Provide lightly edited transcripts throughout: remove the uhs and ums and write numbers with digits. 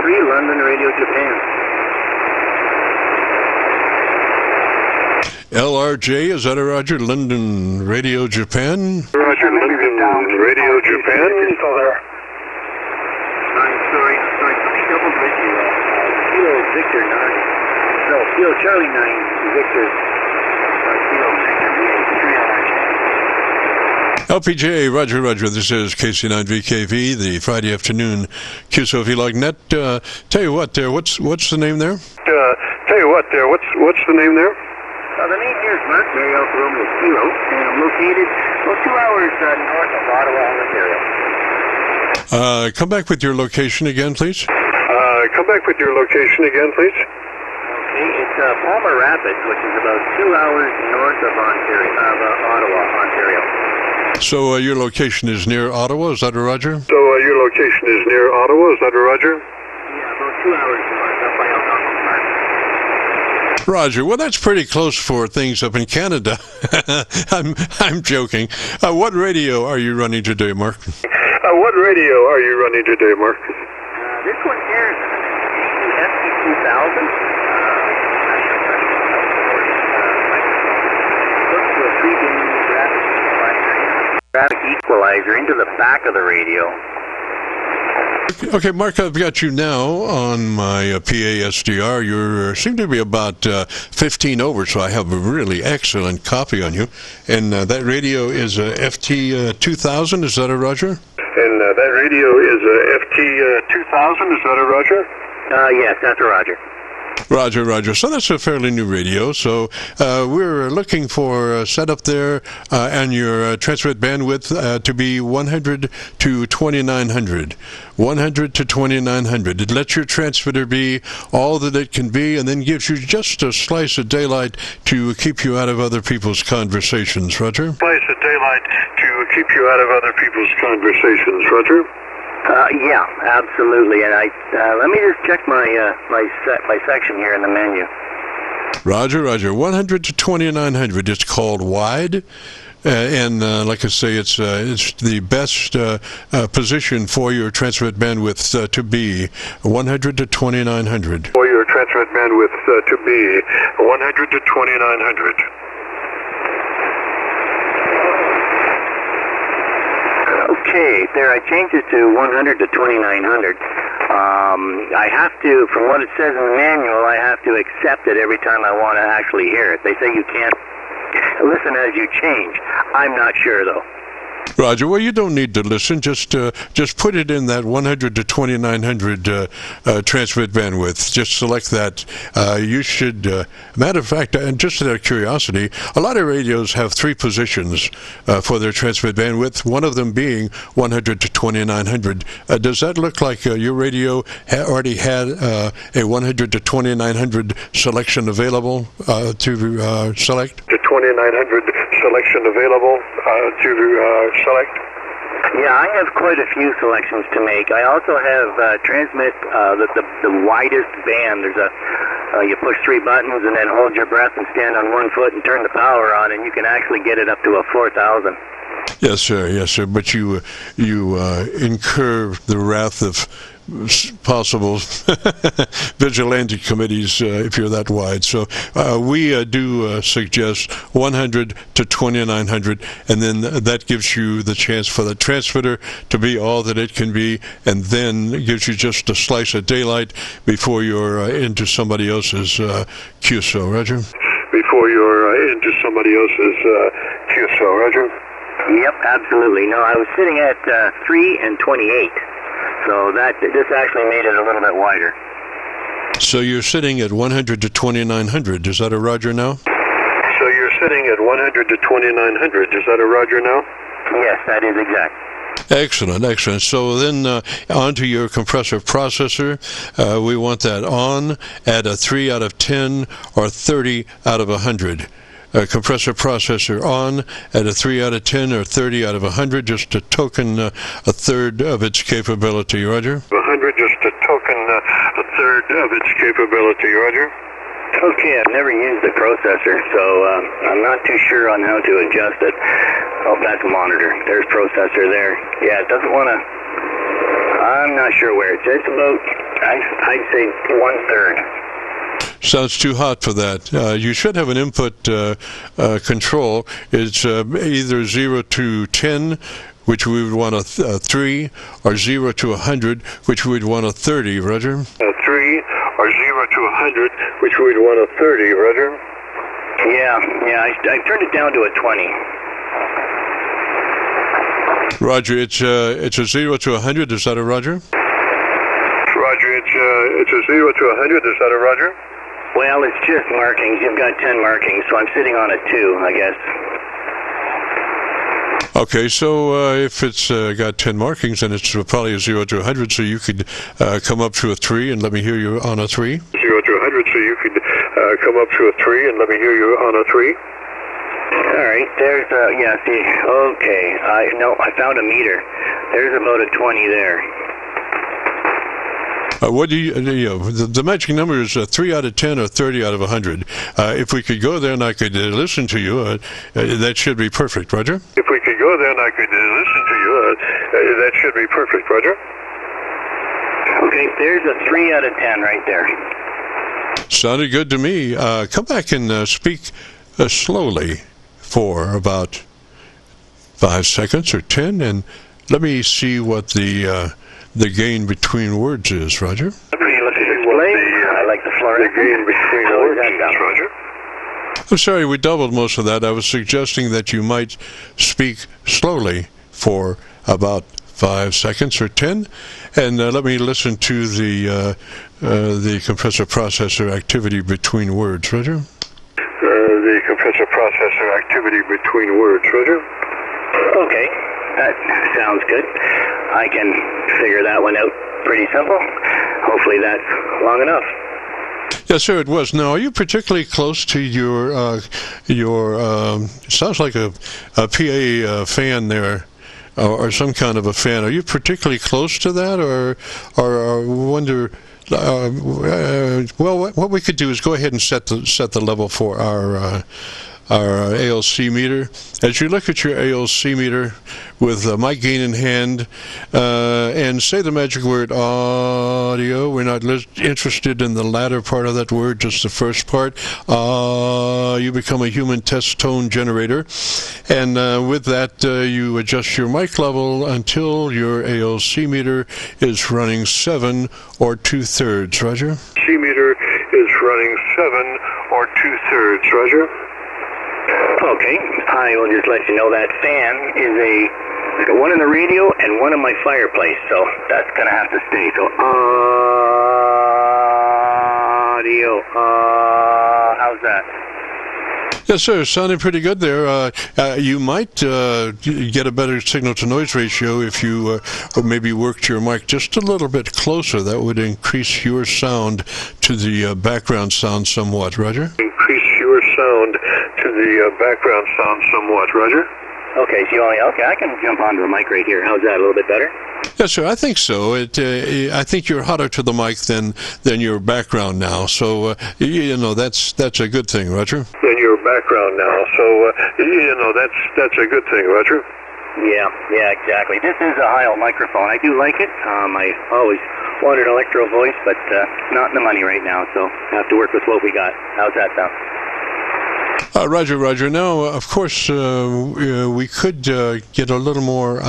3, London, Radio Japan. LRJ, is that a Roger? London, Radio Japan? Roger, London, Radio Japan. Still there. I'm sorry. Let me double check you. Kilo Victor 9. No, Kilo Charlie 9, Victor. Kilo Victor VA3LRJ. LPJ, Roger. This is KC9VKV, the Friday afternoon Qso-Vlog net. Tell you what, what's the name there? What's the name there? The name here is Mark Mary Alpha Romeo Kilo, and I'm located about 2 hours north of Ottawa, Ontario. Come back with your location again, please. Okay, it's Palmer Rapids, which is about 2 hours north of Ottawa, Ontario. So your location is near Ottawa, is that a Roger? Yeah, about 2 hours north, up by Algonquin Park. Roger. Well, that's pretty close for things up in Canada. I'm joking. What radio are you running today, Mark? This one here is FT-2000. Graphic equalizer into the back of the radio. Okay, Mark, I've got you now on my PA SDR. You seem to be about 15 over, so I have a really excellent copy on you. And that radio is a FT-2000, is that a Roger? Yes, that's a Roger. Roger. So that's a fairly new radio. So we're looking for setup there and your transmit bandwidth to be 100 to 2900. 100 to 2900. It lets your transmitter be all that it can be and then gives you just a slice of daylight to keep you out of other people's conversations, Roger? Yeah, absolutely. And let me just check my section here in the menu. Roger. 100 to 2900. It's called wide, and like I say, it's the best position for your transmit bandwidth to be 100 to 2900. Okay, there, I changed it to 100 to 2900. I have to, from what it says in the manual, I have to accept it every time I want to actually hear it. They say you can't listen as you change. I'm not sure, though. Roger, well, you don't need to listen. Just put it in that 100 to 2900 transmit bandwidth. Just select that. You should, matter of fact, and just out of curiosity, a lot of radios have 3 positions for their transmit bandwidth, one of them being 100 to 2900. Does that look like your radio already had a 100 to 2900 selection available to select? The 2900 selection available to select? Yeah, I have quite a few selections to make. I also have transmit the widest band. There's you push 3 buttons and then hold your breath and stand on 1 foot and turn the power on, and you can actually get it up to a 4000. Yes, sir. But you incur the wrath of possible vigilante committees if you're that wide. So we do suggest 100 to 2900, and then that gives you the chance for the transmitter to be all that it can be, and then it gives you just a slice of daylight before you're into somebody else's QSO, Roger? Before you're into somebody else's QSO, Roger? Yep, absolutely. No, I was sitting at 3 and 28. So this actually made it a little bit wider. So you're sitting at 100 to 2900. Is that a Roger now? So you're sitting at 100 to 2900. Is that a Roger now? Yes, that is exact. Excellent. So then onto your compressor processor. We want that on at a 3 out of 10 or 30 out of 100. Compressor processor on at a 3 out of 10 or 30 out of 100, just a token a third of its capability, Roger? 100, just a token a third of its capability, Roger? Okay, I've never used the processor, so I'm not too sure on how to adjust it. Oh, that's a monitor. There's processor there. Yeah, it doesn't want to... I'm not sure where. It's about, I'd say, 1/3. Sounds too hot for that. You should have an input control. It's either 0 to 10, which we would want a 3, or 0 to 100, which we would want a 30, Roger? 3, or 0 to 100, which we would want a 30, Roger? Yeah, I turned it down to a 20. Roger, it's a 0 to 100, is that a Roger? Roger, it's a 0 to 100, is that a Roger? Well, it's just markings. You've got 10 markings, so I'm sitting on a 2, I guess. Okay, so if it's got 10 markings, then it's probably a 0 to 100, so you could come up to a 3 and let me hear you on a 3. 0 to 100, so you could come up to a 3 and let me hear you on a 3. All right, there's yeah, see, okay, I found a meter. There's about a 20 there. What do you the magic number is 3 out of 10 or 30 out of 100. If we could go there and I could listen to you, that should be perfect, Roger? If we could go there and I could listen to you, that should be perfect, Roger? Okay, there's a 3 out of 10 right there. Sounded good to me. Come back and speak slowly for about 5 seconds or 10, and let me see what the gain between words is, Roger. I like the fluorescent. The gain between words is, Roger. I'm sorry, we doubled most of that. I was suggesting that you might speak slowly for about 5 seconds or 10, and let me listen to the compressor processor activity between words, Roger. The compressor processor activity between words, Roger. Okay, that sounds good. I can figure that one out pretty simple. Hopefully that's long enough. Yes, sir, it was. Now, are you particularly close to your sounds like a PA fan there, or some kind of a fan. Are you particularly close to that, or wonder? Well, what we could do is go ahead and set the level for our ALC meter. As you look at your ALC meter with mic gain in hand, and say the magic word audio. We're not interested in the latter part of that word, just the first part. You become a human test tone generator, and with that you adjust your mic level until your ALC meter is running 7 or 2/3, Roger? C meter is running 7 or 2/3, Roger. Okay, I will just let you know that fan is a one in the radio and one in my fireplace, so that's going to have to stay. So, audio, how's that? Yes, sir. Sounding pretty good there. You might get a better signal-to-noise ratio if you maybe worked your mic just a little bit closer. That would increase your sound to the background sound somewhat, Roger? Increase your sound to the background sound somewhat, Roger? Okay, so okay, I can jump onto the mic right here. How's that? A little bit better? Yes, sir. I think so. I think you're hotter to the mic than your background now. So that's a good thing, Roger. Than your background now. So that's a good thing, Roger. Yeah, exactly. This is a high-out microphone. I do like it. I always wanted an electro voice, but not in the money right now. So I have to work with what we got. How's that sound? Roger. Now, of course, we could get a little more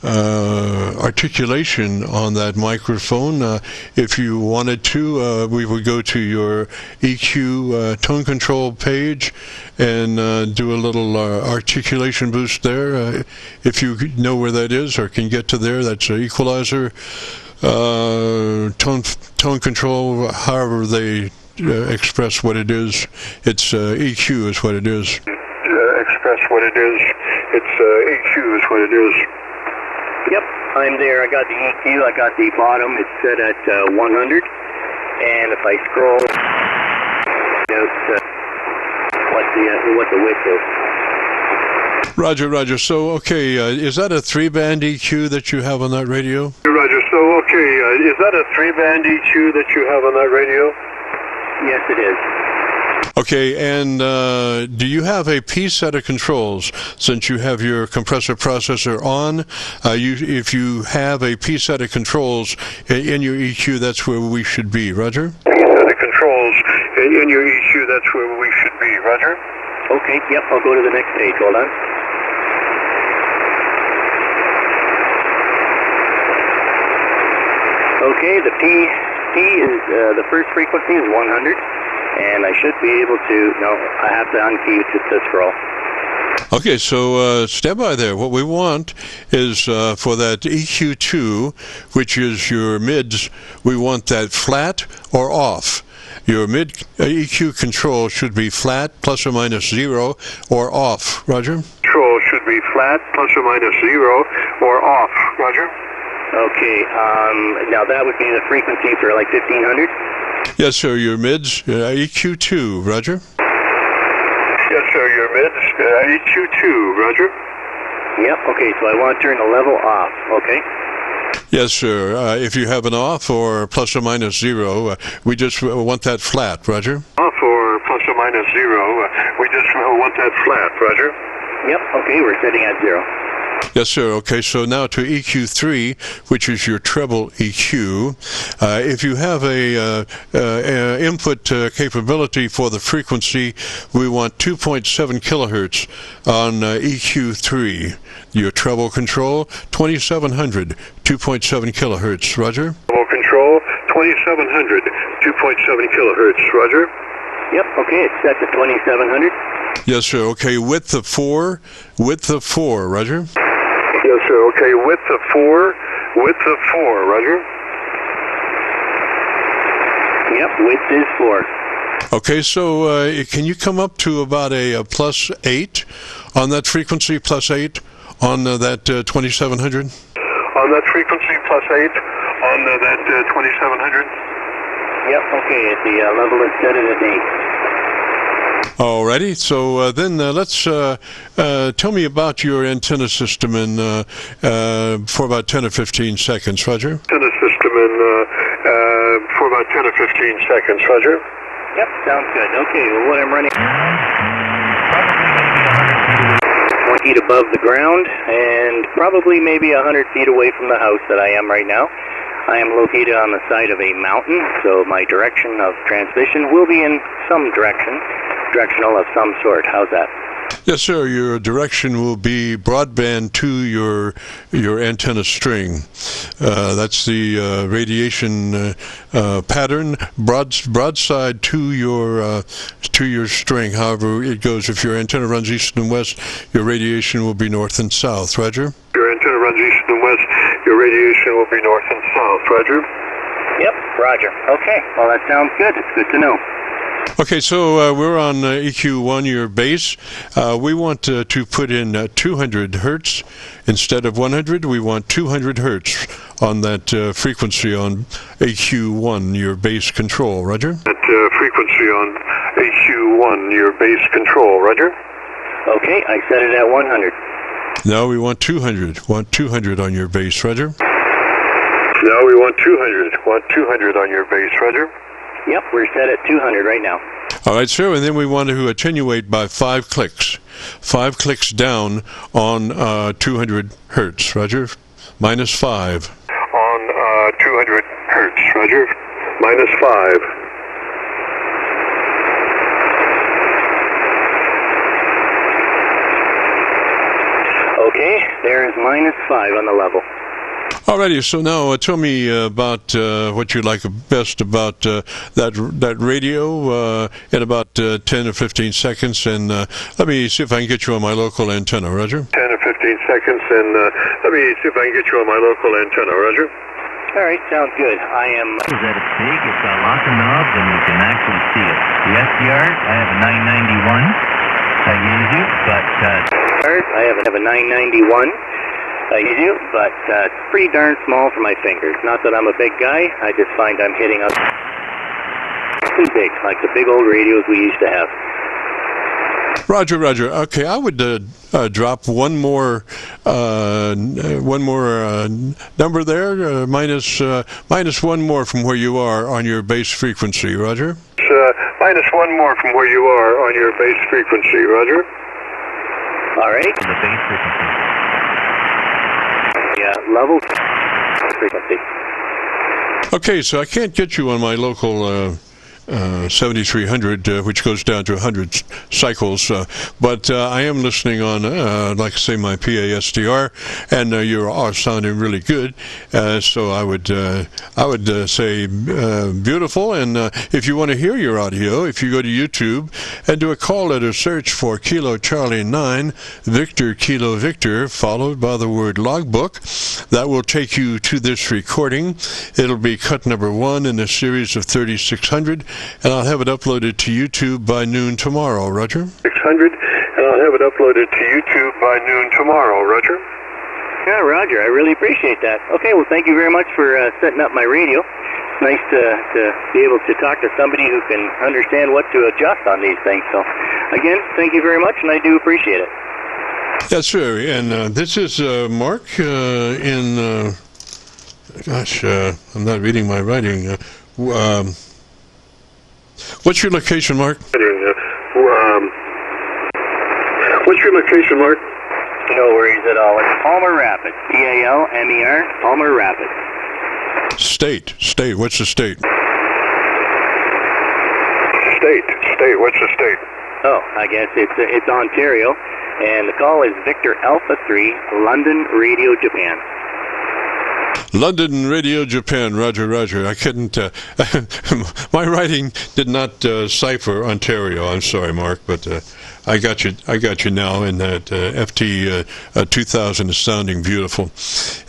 articulation on that microphone. If you wanted to, we would go to your EQ tone control page and do a little articulation boost there. If you know where that is or can get to there, that's an equalizer, tone control, however they express what it is. It's EQ is what it is. Express what it is. It's EQ is what it is. Yep, I'm there. I got the EQ. I got the bottom. It's set at 100. And if I scroll out what the width is. Roger. So, okay, is that a 3-band EQ that you have on that radio? Roger. So, okay, is that a 3-band EQ that you have on that radio? Yes, it is. Okay, and do you have a P set of controls? Since you have your compressor processor on, if you have a P set of controls in your EQ, that's where we should be. Roger? P set of controls in your EQ, that's where we should be. Roger? Okay, yep, I'll go to the next page. Hold on. Okay, the P is, the first frequency is 100, and I should be able to, no, I have to unkey to scroll. Okay, so stand by there. What we want is for that EQ2, which is your mids, we want that flat or off. Your mid EQ control should be flat, plus or minus 0, or off. Roger? Control should be flat, plus or minus 0, or off. Roger? Okay, now that would be the frequency for like 1500? Yes, sir. Your mids, EQ2. Roger? Yes, sir. Your mids, EQ2. Roger? Yep, okay, so I want to turn the level off, okay? Yes, sir. If you have an off or plus or minus 0, we just want that flat. Roger? Off or plus or minus 0, we just want that flat. Roger? Yep, okay, we're setting at 0. Yes, sir. Okay, so now to EQ3, which is your treble EQ. If you have a input capability for the frequency, we want 2.7 kilohertz on EQ3. Your treble control, 2700, 2.7 kilohertz. Roger? Treble control, 2700, 2.7 kilohertz. Roger? Yep, okay, it's set to 2700. Yes, sir. Okay, width of 4, Roger? Yes, sir. Okay, width of 4, Roger? Yep, width is 4. Okay, so can you come up to about a plus 8 on that frequency, plus 8 on that 2700? On that frequency, plus 8 on that 2700? Yep, okay, the level is set at 8. Alrighty, so then let's tell me about your antenna system for about 10 or 15 seconds, Roger. Antenna system for about 10 or 15 seconds, Roger. Yep, sounds good. Okay, well, what I'm running 1 feet above the ground and probably maybe 100 feet away from the house that I am right now. I am located on the side of a mountain, so my direction of transmission will be in some directional of some sort. How's that? Yes, sir. Your direction will be broadband to your antenna string. That's the radiation pattern, broadside to your string. However it goes, if your antenna runs east and west, your radiation will be north and south. Roger? Your antenna runs east and west, your radiation will be north and south. Roger? Yep, roger. Okay, well that sounds good. It's good to know. Okay, so we're on EQ1, your base. We want to put in 200 hertz instead of 100. We want 200 hertz on that frequency on EQ1, your base control. Roger? That frequency on EQ1, your base control. Roger? Okay, I set it at 100. Now we want 200. Want 200 on your base. Roger? Now we want 200. Want 200 on your base. Roger? Yep, we're set at 200 right now. All right, sir, and then we want to attenuate by 5 clicks. 5 clicks down on 200 hertz. Roger? Minus 5. On 200 hertz. Roger? Minus 5. Okay, there is minus 5 on the level. Alrighty, so now tell me about what you like best about that radio in about 10 or 15 seconds, and let me see if I can get you on my local antenna. Roger? 10 or 15 seconds, and let me see if I can get you on my local antenna. Roger? All right, sounds good. I am... Is that it's big, it's got lots of knobs, and you can actually see it. The SDR, I have a 991. I use you, but... I have a 991. I use you, but it's pretty darn small for my fingers. Not that I'm a big guy, I just find I'm hitting up too big, like the big old radios we used to have. Roger, Roger. Okay, I would drop one more number there, minus one more from where you are on your base frequency. Roger? Minus one more from where you are on your base frequency, Roger. All right. The base frequency. Yeah, level frequency. Okay, so I can't get you on my local 7300, which goes down to 100 cycles, but I am listening on, like I say, my PASDR, and you are sounding really good. So I would say beautiful. And if you want to hear your audio, if you go to YouTube and do a call letter search for Kilo Charlie 9 Victor Kilo Victor, followed by the word logbook, that will take you to this recording. It'll be cut number 1 in a series of 3600. And I'll have it uploaded to YouTube by noon tomorrow, Roger. 600, and I'll have it uploaded to YouTube by noon tomorrow, Roger. Yeah, Roger, I really appreciate that. Okay, well, thank you very much for setting up my radio. It's nice to be able to talk to somebody who can understand what to adjust on these things. So, again, thank you very much, and I do appreciate it. Yes, sir. And this is Mark in, gosh, I'm not reading my writing. What's your location, Mark? What's your location, Mark? No worries at all. It's Palmer Rapids. Palmer, Palmer Rapids. State. What's the state? State. What's the state? Oh, I guess it's Ontario, and the call is Victor Alpha 3, London Radio, Japan. London Radio, Japan. Roger. I couldn't. My writing did not cipher Ontario. I'm sorry, Mark, but I got you now. And that FT-2000 is sounding beautiful.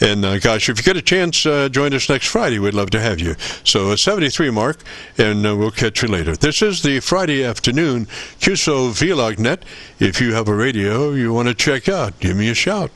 And gosh, if you get a chance, join us next Friday. We'd love to have you. So 73, Mark, and we'll catch you later. This is the Friday afternoon Qso-Vlog net. If you have a radio you want to check out, give me a shout.